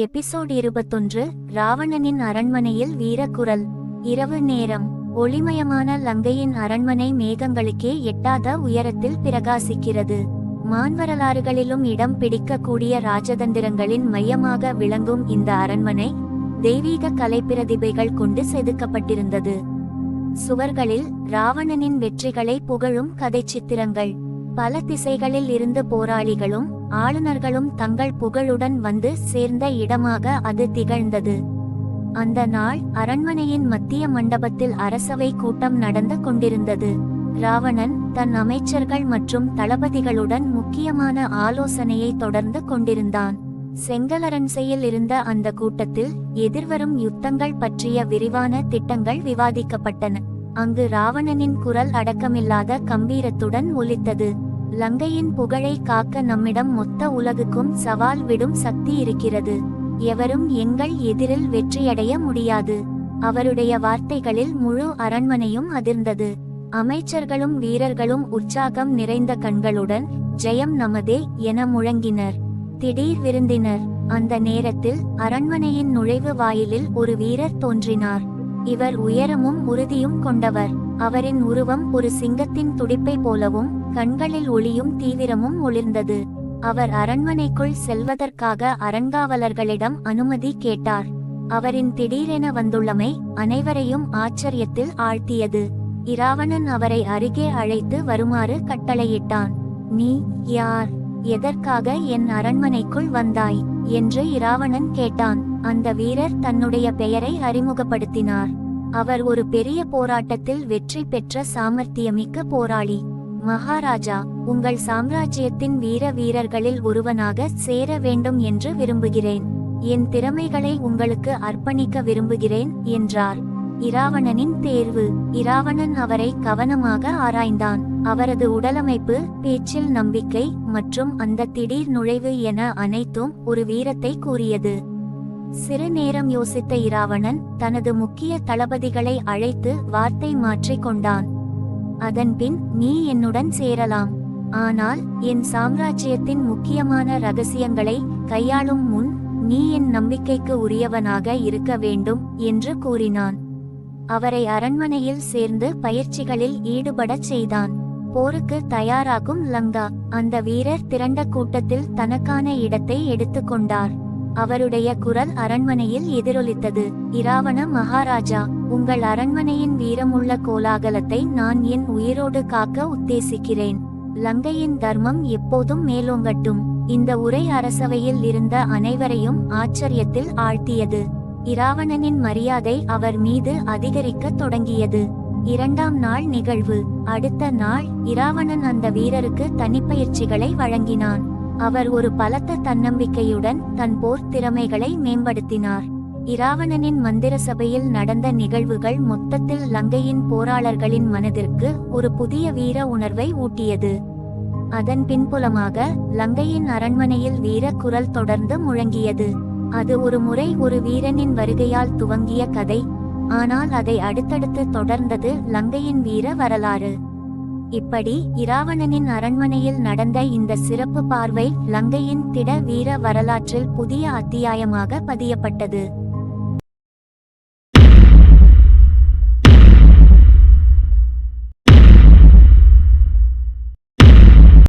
Episode 21. ராவணனின் அரண்மனையில் வீரக்குரல். இரவு நேரம். ஒளிமயமான லங்கையின் அரண்மனை மேகங்களுக்கே எட்டாத உயரத்தில் பிரகாசிக்கிறது. மான்வரலாறுகளிலும் இடம் பிடிக்கக்கூடிய ராஜதந்திரங்களின் மையமாக விளங்கும் இந்த அரண்மனை தெய்வீக கலைப்பிரதிபைகள் கொண்டு செதுக்கப்பட்டிருந்தது. சுவர்களில் ராவணனின் வெற்றிகளை புகழும் கதை சித்திரங்கள். பல திசைகளில் இருந்து போராளிகளும் ஆளுநர்களும் தங்கள் புகழுடன் வந்து சேர்ந்த இடமாக அது திகழ்ந்தது. அந்த நாள் அரண்மனையின் மத்திய மண்டபத்தில் அரசவை கூட்டம் நடந்து கொண்டிருந்தது. ராவணன் தன் அமைச்சர்கள் மற்றும் தளபதிகளுடன் முக்கியமான ஆலோசனையை தொடர்ந்து கொண்டிருந்தான். செங்கலரண்சையில் இருந்த அந்த கூட்டத்தில் எதிர்வரும் யுத்தங்கள் பற்றிய விரிவான திட்டங்கள் விவாதிக்கப்பட்டன. அங்கு ராவணனின் குரல் அடக்கமில்லாத கம்பீரத்துடன் ஒலித்தது. லங்கையின் புகழை காக்க நம்மிடம் மொத்த உலகுக்கும் சவால் விடும் சக்தி இருக்கிறது. எவரும் எங்கள் எதிரில் வெற்றியடைய முடியாது. அவருடைய வார்த்தைகளில் முழு அரண்மனையும் அதிர்ந்தது. அமைச்சர்களும் வீரர்களும் உற்சாகம் நிறைந்த கண்களுடன் ஜெயம் நமதே என முழங்கினர். திடீர் விருந்தினர். அந்த நேரத்தில் அரண்மனையின் நுழைவு வாயிலில் ஒரு வீரர் தோன்றினார். இவர் உயரமும் உறுதியும் கொண்டவர். அவரின் உருவம் ஒரு சிங்கத்தின் துடிப்பை போலவும் கண்களில் ஒளியும் தீவிரமும் ஒளிர்ந்தது. அவர் அரண்மனைக்குள் செல்வதற்காக அரண்காவலர்களிடம் அனுமதி கேட்டார். அவரின் திடீரென வந்துள்ளமை அனைவரையும் ஆச்சரியத்தில் ஆழ்த்தியது. இராவணன் அவரை அருகே அழைத்து வருமாறு கட்டளையிட்டான். நீ யார்? எதற்காக என் அரண்மனைக்குள் வந்தாய் என்று இராவணன் கேட்டான். அந்த வீரர் தன்னுடைய பெயரை அறிமுகப்படுத்தினார். அவர் ஒரு பெரிய போராட்டத்தில் வெற்றி பெற்ற சாமர்த்தியமிக்க போராளி. மகாராஜா, உங்கள் சாம்ராஜ்யத்தின் வீரர்களில் ஒருவனாக சேர வேண்டும் என்று விரும்புகிறேன். என் திறமைகளை உங்களுக்கு அர்ப்பணிக்க விரும்புகிறேன் என்றார். இராவணனின் தேர்வு. இராவணன் அவரை கவனமாக ஆராய்ந்தான். அவரது உடலமைப்பு, பேச்சில் நம்பிக்கை மற்றும் அந்த திடீர் நுழைவு என அனைத்தும் ஒரு வீரத்தை கூறியது. சிறு நேரம் யோசித்த இராவணன் தனது முக்கிய தளபதிகளை அழைத்து வார்த்தை மாற்றிக் கொண்டான். அதன்பின், நீ என்னுடன் சேரலாம். ஆனால் என் சாம்ராஜ்யத்தின் முக்கியமான ரகசியங்களை கையாளும் முன் நீ என் நம்பிக்கைக்கு உரியவனாக இருக்க வேண்டும் என்று கூறினான். அவரை அரண்மனையில் சேர்ந்து பயிற்சிகளில் ஈடுபடச் செய்தான். போருக்கு தயாராகும் லங்கா. அந்த வீரர் திரண்ட கூட்டத்தில் தனக்கான இடத்தை எடுத்துக்கொண்டார். அவருடைய குரல் அரண்மனையில் எதிரொலித்தது. இராவண மகாராஜா, உங்கள் அரண்மனையின் வீரமுள்ள கோலாகலத்தை நான் என் உயிரோடு காக்க உத்தேசிக்கிறேன். லங்கையின் தர்மம் எப்போதும் மேலோங்கட்டும். இந்த உரை அரசவையில் இருந்த அனைவரையும் ஆச்சரியத்தில் ஆழ்த்தியது. இராவணனின் மரியாதை அவர் மீது அதிகரிக்க தொடங்கியது. இரண்டாம் நாள் நிகழ்வு. அடுத்த நாள் இராவணன் அந்த வீரருக்கு தனிப்பயிற்சிகளை வழங்கினான். அவர் ஒரு பலத்த தன்னம்பிக்கையுடன் தன் போர் திறமைகளை மேம்படுத்தினார். இராவணனின் மந்திர சபையில் நடந்த நிகழ்வுகள் மொத்தத்தில் லங்கையின் போராளர்களின் மனதிற்கு ஒரு புதிய வீர உணர்வை ஊட்டியது. அதன் பின்புலமாக லங்கையின் அரண்மனையில் வீர குரல் தொடர்ந்து முழங்கியது. அது ஒரு முறை ஒரு வீரனின் வருகையால் துவங்கிய கதை. ஆனால் அதை அடுத்தடுத்து தொடர்ந்தது லங்கையின் வீர வரலாறு. இப்படி இராவணனின் அரண்மனையில் நடந்த இந்த சிறப்பு பார்வை லங்கையின் திட வீர வரலாற்றில் புதிய அத்தியாயமாக பதியப்பட்டது.